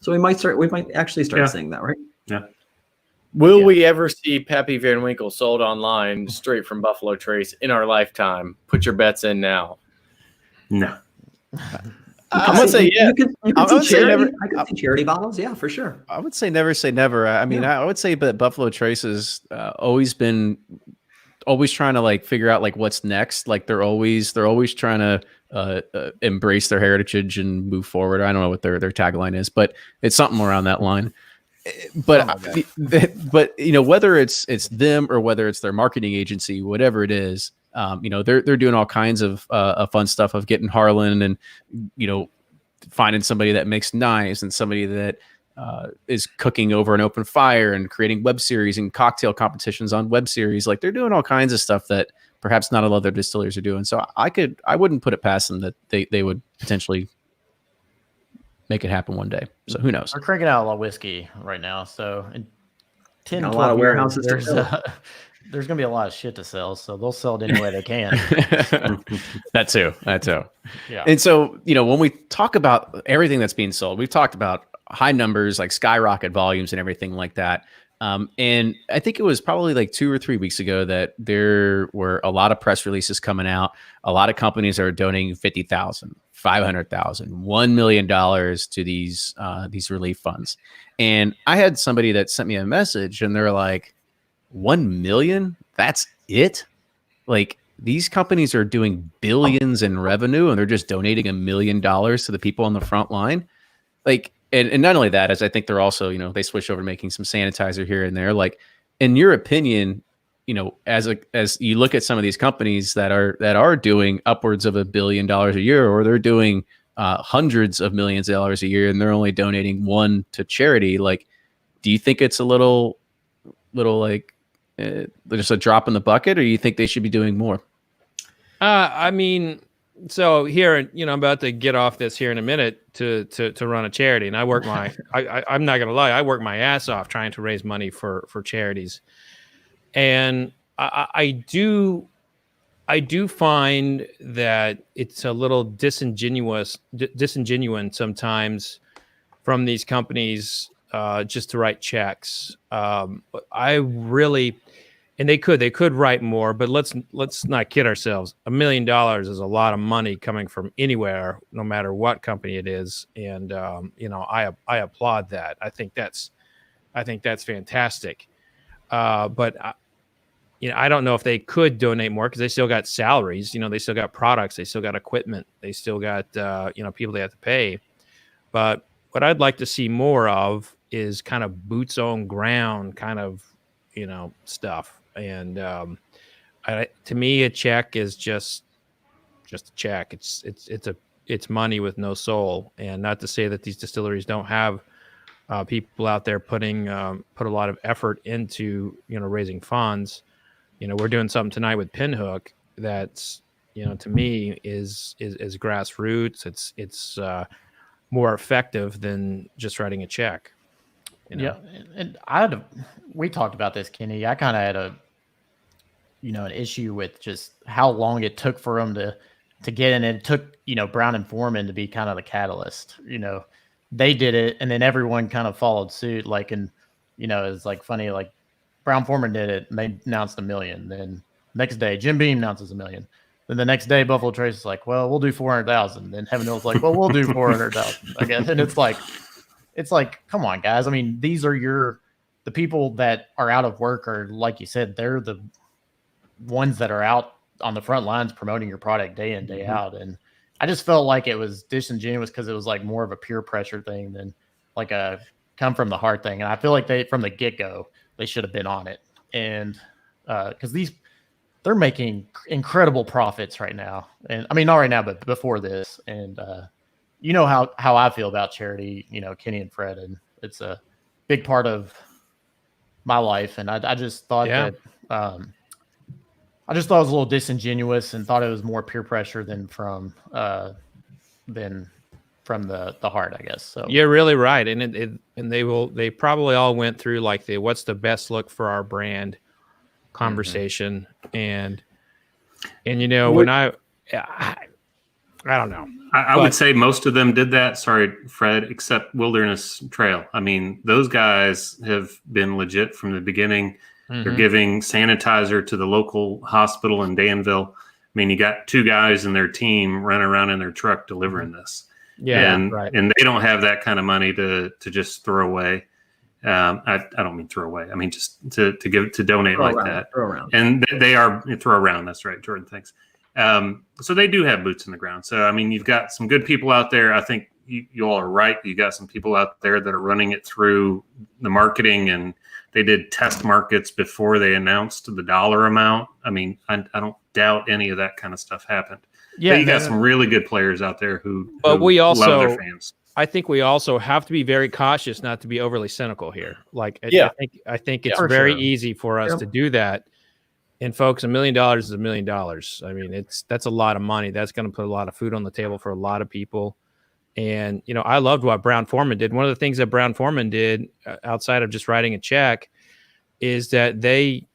So we might actually start seeing that, right? Yeah. Will we ever see Pappy Van Winkle sold online straight from Buffalo Trace in our lifetime? Put your bets in now. No. I'm going to say yeah. You can see charity. I could see charity bottles. Yeah, for sure. I would say never say never. I mean, I would say that Buffalo Trace has always trying to figure out what's next. Like they're always trying to embrace their heritage and move forward. I don't know what their tagline is, but it's something around that line. But whether it's them or whether it's their marketing agency, whatever it is, they're doing all kinds of fun stuff of getting Harlan and finding somebody that makes knives and somebody that is cooking over an open fire and creating web series and cocktail competitions on web series. Like they're doing all kinds of stuff that perhaps not a lot of their distillers are doing. So I wouldn't put it past them that they would potentially make it happen one day. So who knows? We're cranking out a lot of whiskey right now. So in 10, a lot of warehouses. There's going to be a lot of shit to sell. So they'll sell it any way they can. That too. Yeah. And so, when we talk about everything that's being sold, we've talked about high numbers, like skyrocket volumes and everything like that. And I think it was probably 2 or 3 weeks ago that there were a lot of press releases coming out. A lot of companies are donating $50,000, $500,000, $1 million to these relief funds. And I had somebody that sent me a message and they're like, 1 million? That's it? Like these companies are doing billions in revenue and they're just donating $1 million to the people on the front line. And not only that, as I think they're also, they switch over to making some sanitizer here and there. Like, in your opinion, as you look at some of these companies that are doing upwards of $1 billion a year, or they're doing hundreds of millions of dollars a year, and they're only donating one to charity. Like, do you think it's a little just a drop in the bucket, or you think they should be doing more? So here, I'm about to get off this here in a minute to run a charity, and I work I'm not gonna lie, I work my ass off trying to raise money for charities, and I do I do find that it's a little disingenuous sometimes from these companies just to write checks. I really, and they could write more, but let's not kid ourselves. $1 million is a lot of money coming from anywhere, no matter what company it is. And I applaud that. I think that's fantastic. But I don't know if they could donate more because they still got salaries. They still got products, they still got equipment, they still got people they have to pay. But what I'd like to see more of is kind of boots on ground kind of stuff. And to me, a check is just a check. It's money with no soul. And not to say that these distilleries don't have people out there put a lot of effort into raising funds. We're doing something tonight with Pinhook that's to me is grassroots. It's more effective than just writing a check. Yeah, and we talked about this, Kenny. I kind of had an issue with just how long it took for them to get in. It took Brown and Foreman to be kind of the catalyst. They did it, and then everyone kind of followed suit. It's like funny. Like Brown Foreman did it, and they announced $1 million. Then next day, Jim Beam announces $1 million. Then the next day, Buffalo Trace is like, "Well, we'll do 400,000." Then Heaven Hill's like, "Well, we'll do 400,000." I guess, and it's like, come on, guys. I mean, these are the people that are out of work, or like you said, they're the ones that are out on the front lines promoting your product day in, day out. And I just felt like it was disingenuous because it was like more of a peer pressure thing than like a come from the heart thing. And I feel like from the get-go, they should have been on it. And because they're making incredible profits right now. And I mean, not right now, but before this. And how I feel about charity, Kenny and Fred, and it's a big part of my life. And I just thought that I just thought it was a little disingenuous, and thought it was more peer pressure than from the heart, I guess. So you're really right. And they probably all went through like what's the best look for our brand conversation. And when I don't know. I would say most of them did that. Sorry, Fred, except Wilderness Trail. I mean, those guys have been legit from the beginning. Mm-hmm. They're giving sanitizer to the local hospital in Danville. I mean, you got 2 guys in their team running around in their truck delivering this. Yeah, and right. And they don't have that kind of money to just throw away. I don't mean throw away. I mean just to donate throw like around, that. Throw around. And they are throw around. That's right, Jordan. Thanks. So they do have boots in the ground. So, I mean, you've got some good people out there. I think you all are right. You got some people out there that are running it through the marketing, and they did test markets before they announced the dollar amount. I mean, I don't doubt any of that kind of stuff happened. Yeah, but you got some really good players out there who we also love their fans. I think we also have to be very cautious not to be overly cynical here. Like, I think it's very easy for us to do that. And folks, $1 million is $1 million. I mean, that's a lot of money. That's going to put a lot of food on the table for a lot of people. And, I loved what Brown Foreman did. One of the things that Brown Foreman did outside of just writing a check is that they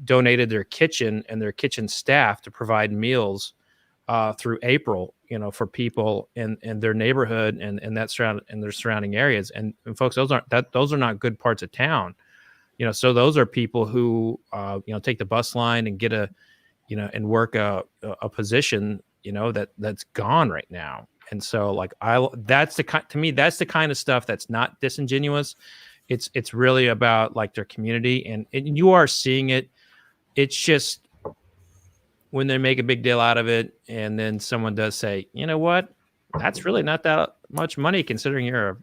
donated their kitchen and their kitchen staff to provide meals through April, for people in their neighborhood and their surrounding areas. And folks, those are not good parts of town. So those are people who, take the bus line and get and work a position, that's gone right now. And so that's the kind of stuff that's not disingenuous. It's really about like their community, and you are seeing it. It's just when they make a big deal out of it, and then someone does say, you know what, that's really not that much money considering you're a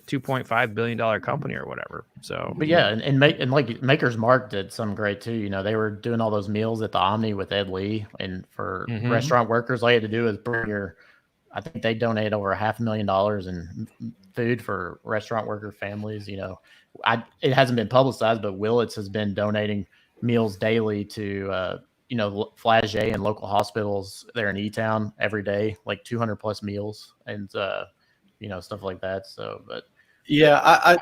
$2.5 billion company or whatever. So, but yeah, and like Maker's Mark did some great too. They were doing all those meals at the Omni with Ed Lee, and for restaurant workers, all you had to do is bring I think they donate over $500,000 in food for restaurant worker families. It hasn't been publicized, but Willits has been donating meals daily to Flagey and local hospitals there in E-Town every day, like 200 plus meals and stuff like that. So, but yeah,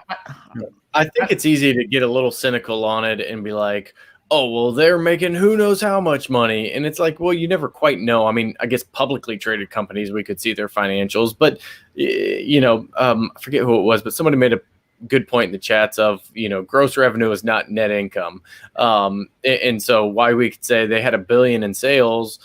I think it's easy to get a little cynical on it and be like, oh, well, they're making who knows how much money. And it's like, well, you never quite know. I mean, I guess publicly traded companies, we could see their financials, but I forget who it was, but somebody made a good point in the chats of, gross revenue is not net income. And so why we could say they had $1 billion in sales,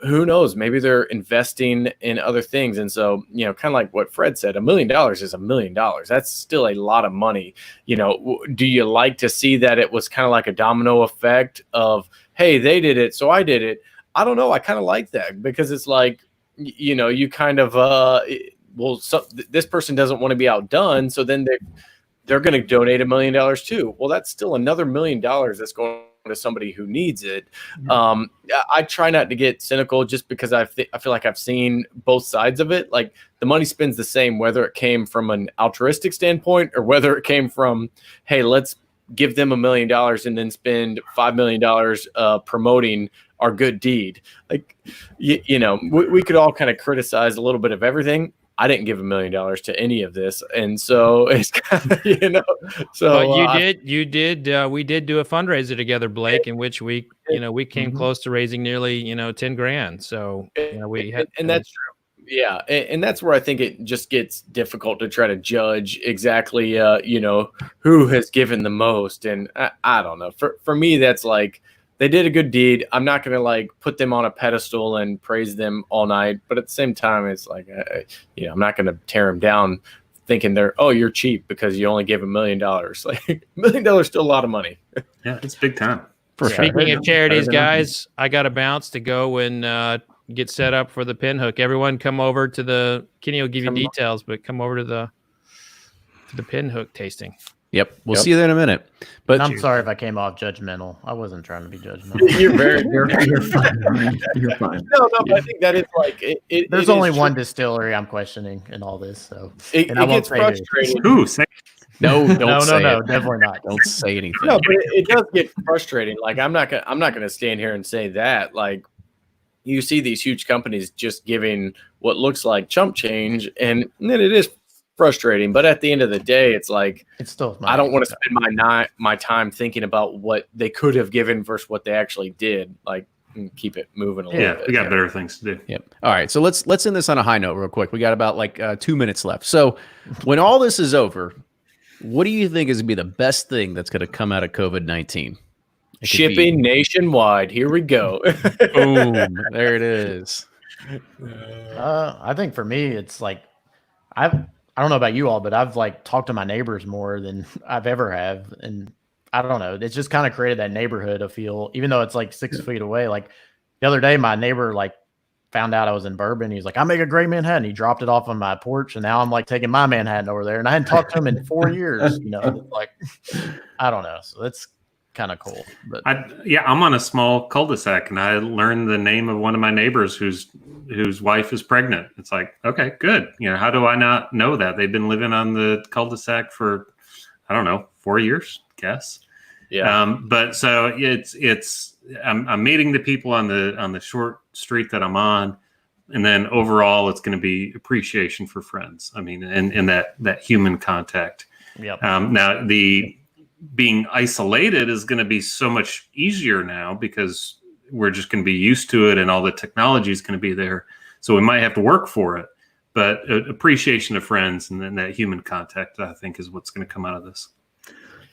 who knows? Maybe they're investing in other things. And so, kind of like what Fred said, $1 million is $1 million. That's still a lot of money. Do you like to see that it was kind of like a domino effect of, hey, they did it, so I did it? I don't know. I kind of like that because it's like, you kind of, this person doesn't want to be outdone. So then they're going to donate $1 million too. Well, that's still another $1 million that's going to somebody who needs it. I try not to get cynical just because I feel like I've seen both sides of it. Like the money spends the same, whether it came from an altruistic standpoint or whether it came from, hey, let's give them $1 million and then spend $5 million promoting our good deed. Like, we could all kind of criticize a little bit of everything. I didn't give $1 million to any of this, and so it's kind of, So but you did. We did do a fundraiser together, Blake, in which we came close to raising nearly $10,000. So we had, and that's true. Yeah, and that's where I think it just gets difficult to try to judge exactly, who has given the most, and I don't know. For me, that's like, they did a good deed. I'm not going to like put them on a pedestal and praise them all night. But at the same time, it's like, I'm not going to tear them down thinking you're cheap because you only gave $1 million. Like $1 million is still a lot of money. Yeah, it's big time. Speaking of charities, guys, I got to bounce to go and get set up for the Pinhook. Everyone come over to Kenny will give you details, but come over to the Pinhook tasting. Yep. We'll see you there in a minute. But I'm sorry if I came off judgmental. I wasn't trying to be judgmental. You're fine. You're fine. No, but I think that it's like there's only one distillery I'm questioning in all this, so it gets frustrating. Who say? No, definitely not. Don't say anything. No, but it does get frustrating. Like I'm not gonna stand here and say that. Like you see these huge companies just giving what looks like chump change, and then it is frustrating. But at the end of the day, it's like it's still. I don't want to spend my time thinking about what they could have given versus what they actually did. Like keep it moving a little bit. We got better things to do. Yep. All right. So let's end this on a high note real quick. We got about 2 minutes left. So when all this is over, what do you think is going to be the best thing that's going to come out of COVID-19? Shipping nationwide. Here we go. Boom. There it is. I think for me, it's like I don't know about you all, but I've like talked to my neighbors more than I've ever have. And I don't know, it's just kind of created that neighborhood of feel, even though it's like 6 feet away. Like the other day, my neighbor like found out I was in Bourbon. He's like, I make a great Manhattan. He dropped it off on my porch. And now I'm like taking my Manhattan over there. And I hadn't talked to him in 4 years, like, I don't know. So that's kind of cool. But I'm on a small cul-de-sac and I learned the name of one of my neighbors whose wife is pregnant. It's like, okay, good. How do I not know that? They've been living on the cul-de-sac for, I don't know, 4 years, guess. Yeah. But so I'm meeting the people on the short street that I'm on. And then overall it's going to be appreciation for friends. I mean, and that human contact. Yep. Now being isolated is going to be so much easier now because we're just going to be used to it and all the technology is going to be there. So we might have to work for it, but appreciation of friends and then that human contact, I think, is what's going to come out of this.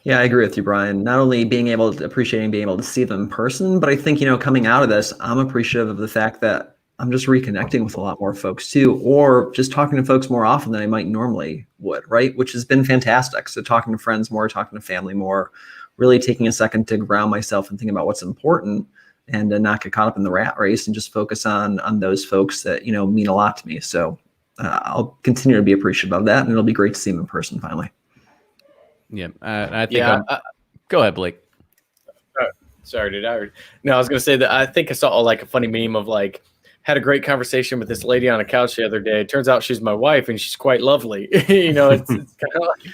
Yeah, I agree with you, Brian. Not only appreciating being able to see them in person, but I think, coming out of this, I'm appreciative of the fact that I'm just reconnecting with a lot more folks too, or just talking to folks more often than I might normally would, right? Which has been fantastic. So talking to friends more, talking to family more, really taking a second to ground myself and think about what's important and not get caught up in the rat race and just focus on those folks that, mean a lot to me. So I'll continue to be appreciative of that, and it'll be great to see them in person finally. Yeah. I think go ahead, Blake. Sorry, did I? No, I was going to say that I think I saw like a funny meme of like, had a great conversation with this lady on a couch the other day. It turns out she's my wife and she's quite lovely. It's kind of like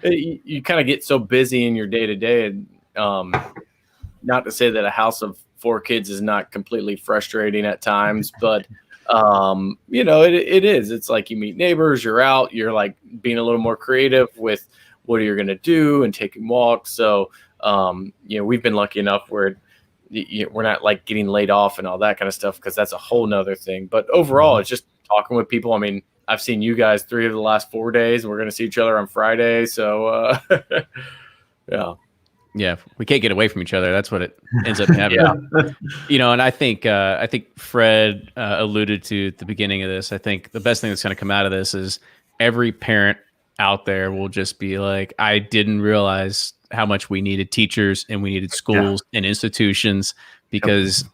you kind of get so busy in your day to day. Not to say that a house of 4 kids is not completely frustrating at times, but it is. It's like you meet neighbors, you're out, you're like being a little more creative with what you're going to do and taking walks. So We've been lucky enough where we're not like getting laid off and all that kind of stuff, because that's a whole nother thing. But overall, it's just talking with people. I mean, I've seen you guys 3 of the last 4 days, and we're going to see each other on Friday. So, yeah, we can't get away from each other. That's what it ends up having. And I think Fred alluded to at the beginning of this. I think the best thing that's going to come out of this is every parent out there will just be like, I didn't realize how much we needed teachers and we needed schools and institutions, because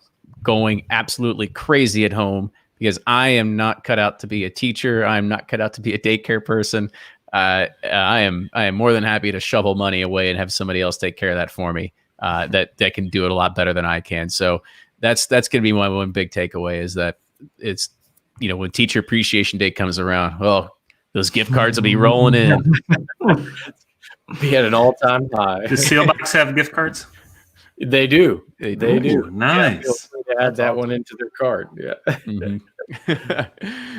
going absolutely crazy at home, because I am not cut out to be a teacher. I'm not cut out to be a daycare person. I am more than happy to shovel money away and have somebody else take care of that for me. That can do it a lot better than I can. So that's going to be my one big takeaway, is that it's, when Teacher Appreciation Day comes around, well, those gift cards will be rolling in. Be at an all-time high. Does Sealbox have gift cards? They do. They Ooh, do. Nice. Feel free to add that one into their card. Yeah.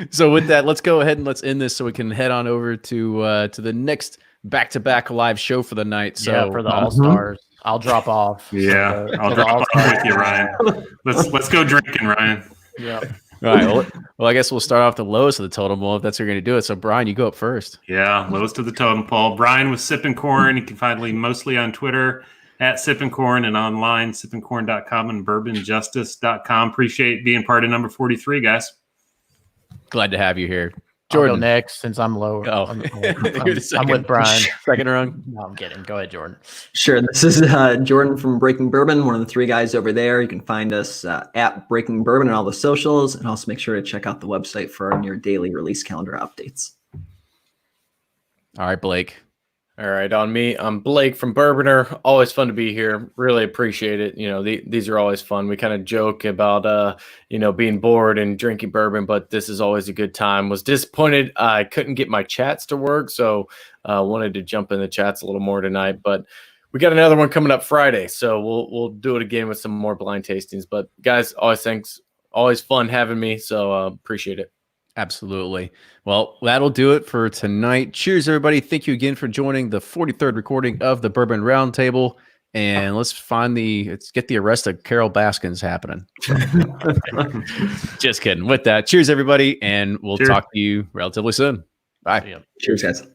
So with that, let's go ahead and let's end this so we can head on over to the next back-to-back live show for the night. So for the All-Stars, I'll drop off. Yeah, I'll drop off with you, Ryan. Let's go drinking, Ryan. Yeah. All right. Well, I guess we'll start off the lowest of the totem pole if that's how you're going to do it. So, Brian, you go up first. Yeah, lowest of the totem pole. Brian with Sipping Corn. You can find me mostly on Twitter at Sipping Corn, and online, sippingcorn.com and bourbonjustice.com. Appreciate being part of number 43, guys. Glad to have you here. Jordan, I'll go next since I'm low. Oh. I'm with Brian. Second rung. No, I'm kidding. Go ahead, Jordan. Sure. This is Jordan from Breaking Bourbon, one of the 3 guys over there. You can find us at Breaking Bourbon and all the socials, and also make sure to check out the website for our near daily release calendar updates. All right, Blake. All right, on me, I'm Blake from Bourboner. Always fun to be here. Really appreciate it. These are always fun. We kind of joke about, being bored and drinking bourbon, but this is always a good time. Was disappointed I couldn't get my chats to work, so wanted to jump in the chats a little more tonight. But we got another one coming up Friday, so we'll do it again with some more blind tastings. But guys, always fun having me, so appreciate it. Absolutely. Well, that'll do it for tonight. Cheers, everybody. Thank you again for joining the 43rd recording of the Bourbon Roundtable. And let's get the arrest of Carol Baskins happening. Just kidding. With that, cheers, everybody. And we'll talk to you relatively soon. Bye. Cheers, guys.